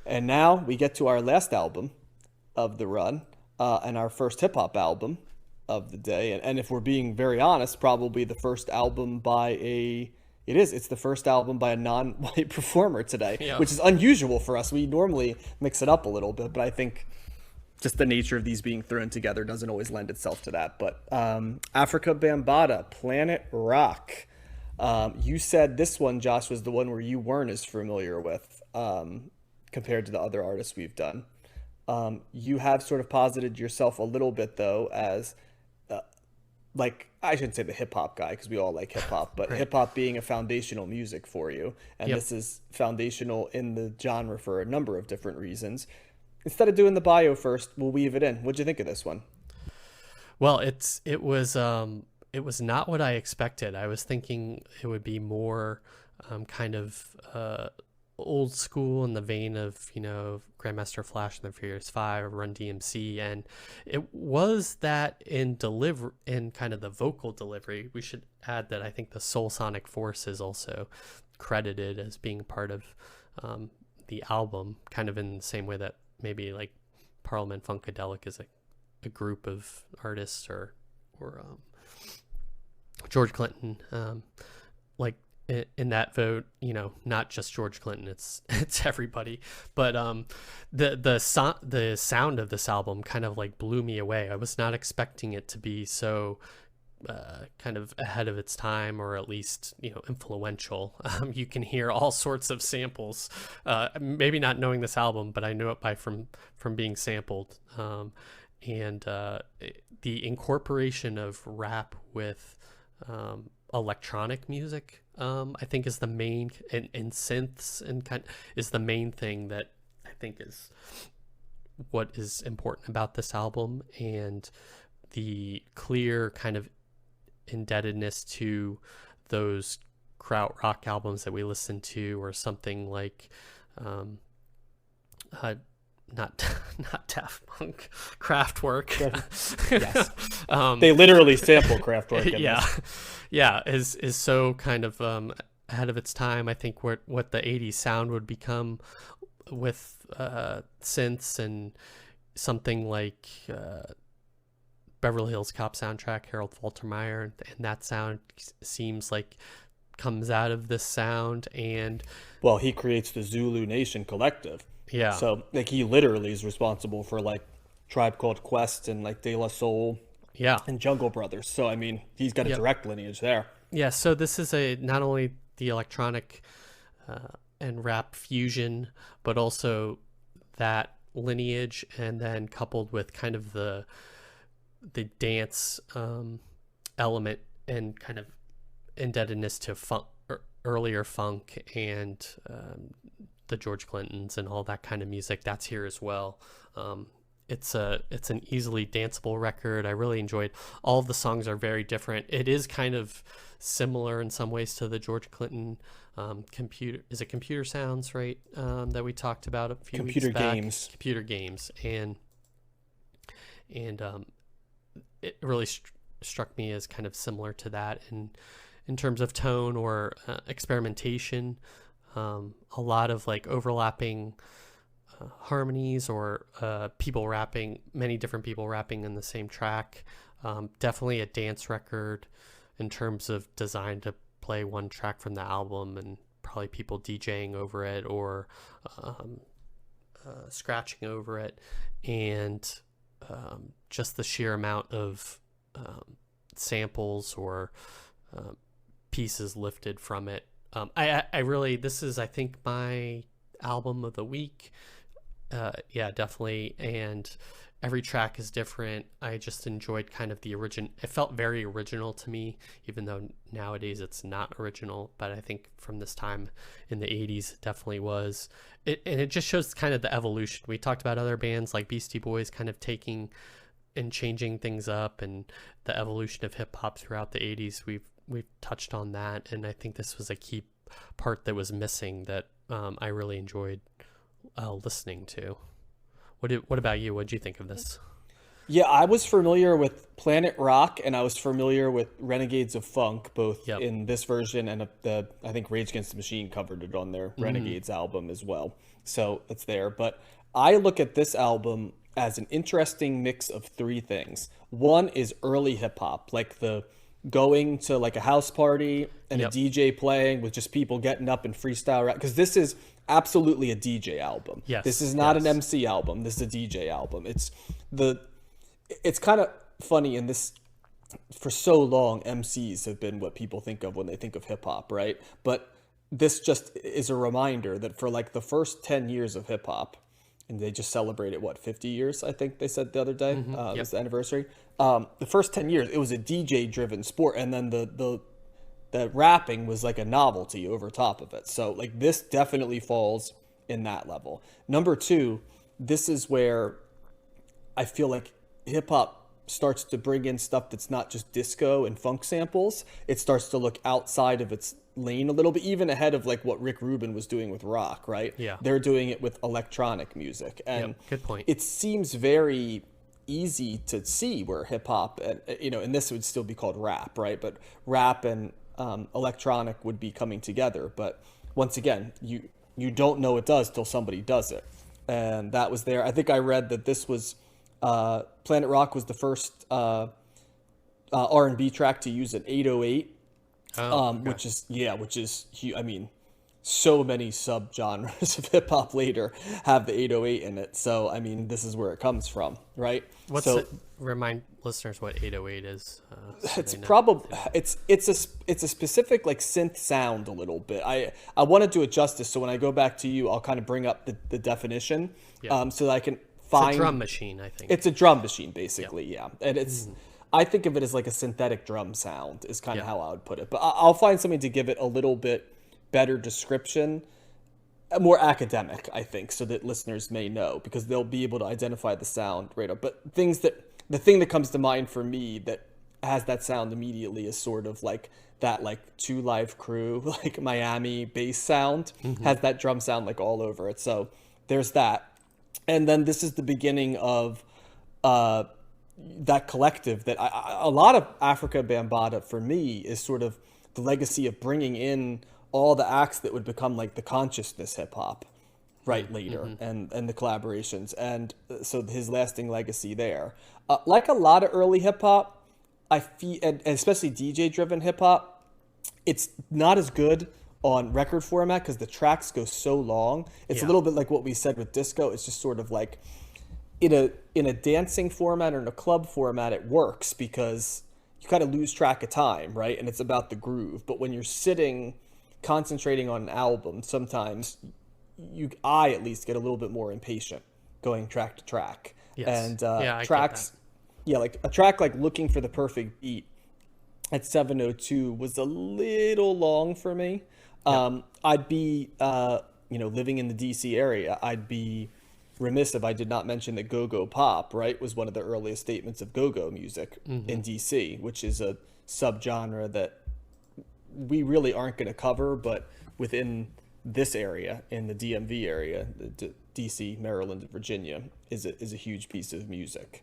And now we get to our last album of the run, and our first hip hop album of the day. And if we're being very honest, probably the first album by a it's the first album by a non-white performer today, Yeah. which is unusual for us. We normally mix it up a little bit, but I think just the nature of these being thrown together doesn't always lend itself to that. But Africa Bambaataa, Planet Rock. You said this one, Josh, was the one where you weren't as familiar with compared to the other artists we've done. You have sort of posited yourself a little bit, though, as like, I shouldn't say the hip hop guy because we all like hip hop, but Right. hip hop being a foundational music for you. And Yep. this is foundational in the genre for a number of different reasons. Instead of doing the bio first, we'll weave it in. What'd you think of this one? Well, it was not what I expected. I was thinking it would be more kind of old school in the vein of, Grandmaster Flash and the Furious Five, Run DMC, and it was that in kind of the vocal delivery. We should add that I think the Soul Sonic Force is also credited as being part of the album, kind of in the same way that maybe like Parliament Funkadelic is a group of artists, or George Clinton, like in that vote, not just George Clinton, it's everybody. But the sound of this album kind of like blew me away. I was not expecting it to be so kind of ahead of its time, or at least influential. You can hear all sorts of samples. Maybe not knowing this album, but I knew it from being sampled. And the incorporation of rap with electronic music, I think, is the main, and synths and is the main thing that I think is what is important about this album, and the clear kind of indebtedness to those krautrock albums that we listened to, or something like not not Daft Punk, Kraftwerk. Yes. They literally sample Kraftwerk in Yeah, this. yeah, is so kind of ahead of its time. I think what the '80s sound would become with synths, and something like Beverly Hills Cop soundtrack, Harold Faltermeyer, and that sound seems like comes out of this sound. And Well, he creates the Zulu Nation Collective. yeah, So, like, he literally is responsible for, like, Tribe Called Quest and, like, De La Soul yeah, and Jungle Brothers. So, I mean, he's got a yep, direct lineage there. yeah. So this is a not only the electronic and rap fusion, but also that lineage, and then coupled with kind of the dance element, and kind of indebtedness to funk, earlier funk, and the George Clintons and all that kind of music. That's here as well. It's an easily danceable record. I really enjoyed. All of the songs are very different. It is kind of similar in some ways to the George Clinton computer sounds, right? That we talked about a few Computer weeks back. games. Computer games, and it really struck me as kind of similar to that in terms of tone, or experimentation. A lot of like overlapping harmonies, or many different people rapping in the same track. Definitely a dance record in terms of design to play one track from the album, and probably people DJing over it, or scratching over it, and just the sheer amount of samples, or pieces lifted from it. I really, this is, I think, my album of the week. Yeah, definitely. And every track is different. I just enjoyed kind of the origin. It felt very original to me, even though nowadays it's not original. But I think from this time in the '80s, it definitely was. And it just shows kind of the evolution. We talked about other bands like Beastie Boys kind of taking and changing things up, and the evolution of hip hop throughout the '80s. We've touched on that, and I think this was a key part that was missing, that I really enjoyed listening to. What about you? What did you think of this? Yeah, I was familiar with Planet Rock and I was familiar with Renegades of Funk, both Yep. in this version and the I think Rage Against the Machine covered it on their Renegades album as well. So it's there. But I look at this album as an interesting mix of three things. One is early hip hop, like the going to like a house party and a Yep. DJ playing with just people getting up and freestyle rap. Because this is absolutely a DJ album. Yes. This is not an Yes. MC album. This is a DJ album. The it's kind of funny in this for so long MCs have been what people think of when they think of hip hop, right? But this just is a reminder that for like the first 10 years of hip hop, and they just celebrated what 50 years, I think they said the other day, Yep. was the anniversary. The first 10 years it was a DJ driven sport, and then the rapping was like a novelty over top of it. So like this definitely falls in that level. Number two, this is where I feel like hip hop starts to bring in stuff that's not just disco and funk samples. It starts to look outside of its lane a little bit, even ahead of like what Rick Rubin was doing with rock, right? Yeah. They're doing it with electronic music. And Yep. Good point. it seems very easy to see where hip hop and and this would still be called rap, right? But rap and electronic would be coming together. But once again, you don't know it does till somebody does it, and that was there. I think I read that this was Planet Rock was the first R&B track to use an 808, Okay. which is I mean, so many subgenres of hip hop later have the 808 in it. So I mean, this is where it comes from, right? What's So it? Remind listeners what 808 is. So it's they know. probably it's a specific like synth sound a little bit. I want to do it justice, so when I go back to you, I'll kind of bring up the definition, Yeah. so that I can It's find a drum machine, I think. It's a drum machine, basically, yeah. And it's I think of it as like a synthetic drum sound is kind of Yeah. how I would put it. But I'll find something to give it a little bit better description, more academic, I think, so that listeners may know, because they'll be able to identify the sound right up. But the thing that comes to mind for me that has that sound immediately is sort of like that like Two Live Crew, like Miami bass sound, has that drum sound like all over it. So there's that. And then this is the beginning of that collective that a lot of Africa Bambaataa for me is sort of the legacy of bringing in all the acts that would become like the consciousness hip hop right later, and the collaborations, and so his lasting legacy there. Like a lot of early hip hop, I feel, and especially DJ driven hip hop, it's not as good on record format because the tracks go so long. It's a Yeah. little bit like what we said with disco. It's just sort of like in a dancing format or in a club format, it works because you kind of lose track of time, right? And it's about the groove. But when you're sitting concentrating on an album, sometimes I at least get a little bit more impatient going track to track. Yes. And Yeah, I get tracks, yeah, like a track like Looking for the Perfect Beat at 7:02 was a little long for me. I'd be, living in the DC area, I'd be remiss if I did not mention that go-go pop, right, was one of the earliest statements of go-go music in DC, which is a subgenre that we really aren't going to cover, but within this area, in the DMV area, DC, Maryland, and Virginia, is a huge piece of music,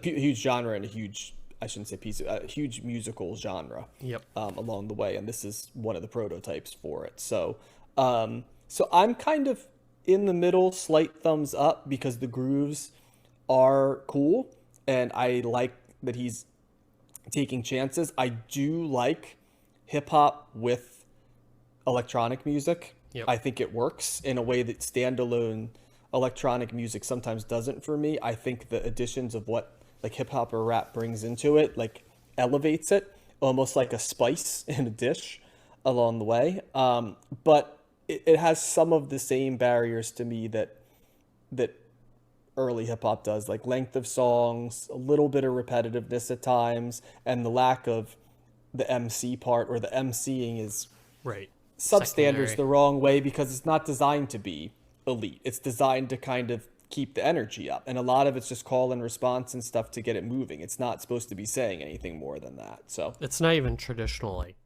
huge genre, and I shouldn't say piece, a huge musical genre. Yep. Along the way, and this is one of the prototypes for it. So I'm kind of in the middle, slight thumbs up, because the grooves are cool, and I like that he's taking chances. I do like hip hop with electronic music. Yep. I think it works in a way that standalone electronic music sometimes doesn't for me. I think the additions of what like hip hop or rap brings into it like elevates it, almost like a spice in a dish along the way. But it has some of the same barriers to me that early hip hop does, like length of songs, a little bit of repetitiveness at times, and the lack of the MC part, or the MCing is Right. substandard's Secondary. the wrong way, because it's not designed to be elite. It's designed to kind of keep the energy up, and a lot of it's just call and response and stuff to get it moving. It's not supposed to be saying anything more than that. So It's not even traditional like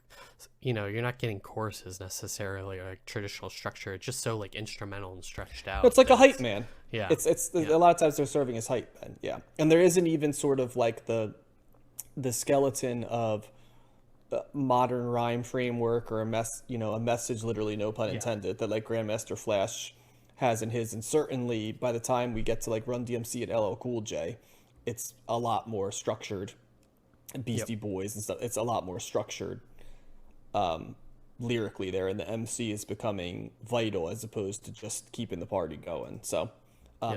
you're not getting choruses necessarily or like traditional structure. It's just so like instrumental and stretched out. It's like a that hype man. Yeah. It's a lot of times they're serving as hype men. Yeah, and there isn't even sort of like the skeleton of modern rhyme framework or a message, literally no pun intended, that like Grandmaster Flash has in his. And certainly by the time we get to like Run DMC and LL Cool J, it's a lot more structured. Beastie Boys and stuff, it's a lot more structured lyrically there, and the MC is becoming vital as opposed to just keeping the party going. So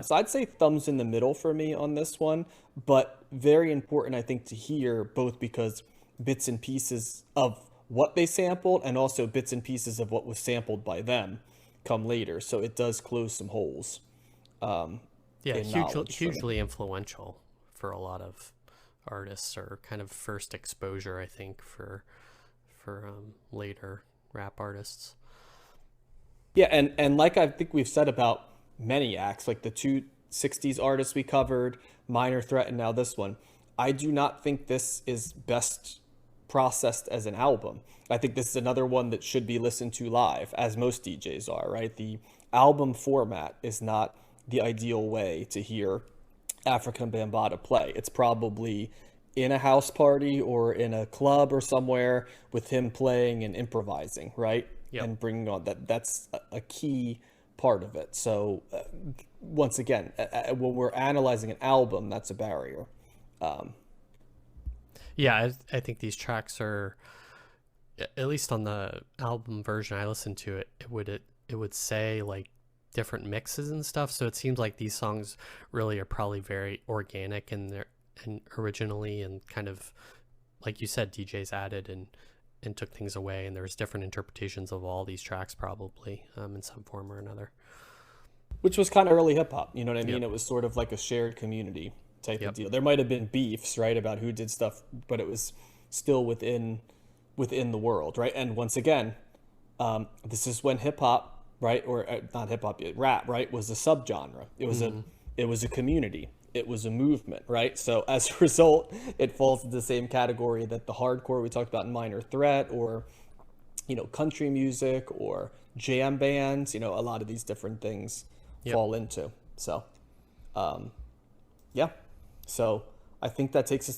so I'd say thumbs in the middle for me on this one, but very important, I think, to hear, both because bits and pieces of what they sampled and also bits and pieces of what was sampled by them come later. So it does close some holes. Hugely influential for a lot of artists, or kind of first exposure, I think, for later rap artists. Yeah, and like I think we've said about many acts, like the two 60s artists we covered, Minor Threat, and now this one, I do not think this is best processed as an album. I think this is another one that should be listened to live, as most DJs are, right? The album format is not the ideal way to hear Afrika Bambaataa play. It's probably in a house party or in a club or somewhere with him playing and improvising, right? Yep. And bringing on that's a key part of it. So once again, when we're analyzing an album, that's a barrier. I think these tracks are, at least on the album version I listened to, it would say like different mixes and stuff. So it seems like these songs really are probably very organic and originally, and kind of like you said, DJs added and took things away, and there's different interpretations of all these tracks probably in some form or another. Which was kind of early hip hop, you know what I mean? Yep. It was sort of like a shared community type of deal. There might have been beefs, right, about who did stuff, but it was still within the world, right? And once again, this is when hip hop, right, or not hip hop, rap, right, was a subgenre. It was a community. It was a movement, right? So as a result, it falls into the same category that the hardcore we talked about in Minor Threat, or country music, or jam bands. A lot of these different things fall into. So, so I think that takes us